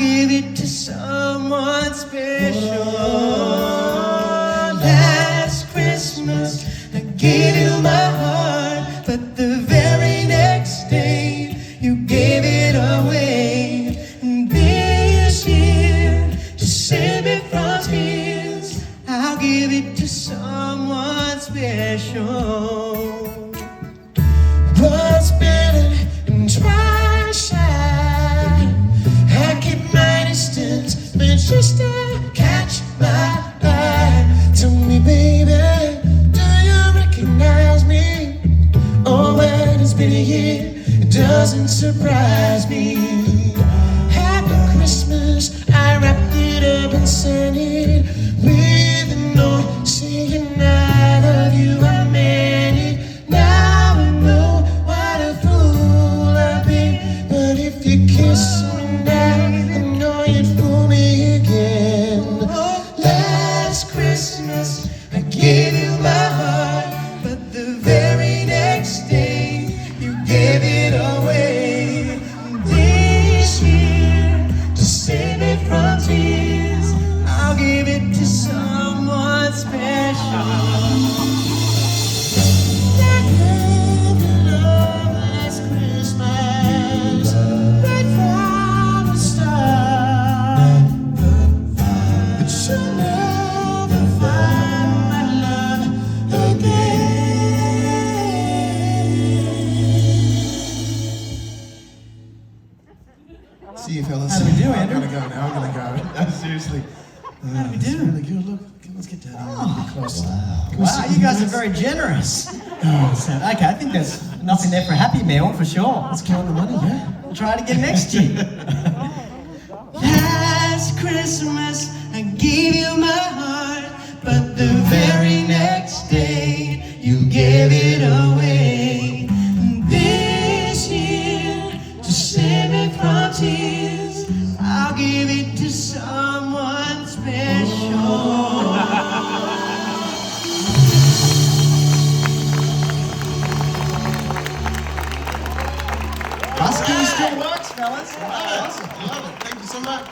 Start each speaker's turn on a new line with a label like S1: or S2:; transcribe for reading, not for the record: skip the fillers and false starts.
S1: give it to someone special. Last Christmas, I gave you my heart, but the very next day, you gave it away. And this year, to save me from tears, I'll give it to someone special. What's better than twice shy? I keep my distance, but just to catch my eye. Tell me, baby, do you recognize me? Oh, when it's been a year, it doesn't surprise me. Happy Christmas, I wrapped it up and sent it with a note saying I love you, I meant it. Now I know what a fool I've been, but if you kiss me now, I know you'd fool me again. Last Christmas, I gave you my heart, but the very next day, you gave it away. This year, to save me from tears, I'll give it to someone special. That love last Christmas, right from the start. But you'll never find my love again. See you, fellas.
S2: How do we do, Andrew?
S1: I'm gonna go now. I'm gonna go. No, seriously.
S2: How do we do?
S1: It's really good. Look, let's get down here. Be close.
S2: Wow, you guys are very generous. Okay, I think there's nothing there for a Happy Meal for sure.
S1: Let's count the money, yeah?
S2: We'll try it again next year.
S1: Last Christmas, I gave you my heart, but the very next day, you gave it away. And this year, to save me from tears, I'll give it to someone special.
S2: Busking still works, fellas.
S1: Awesome. Love it. Thank you so much.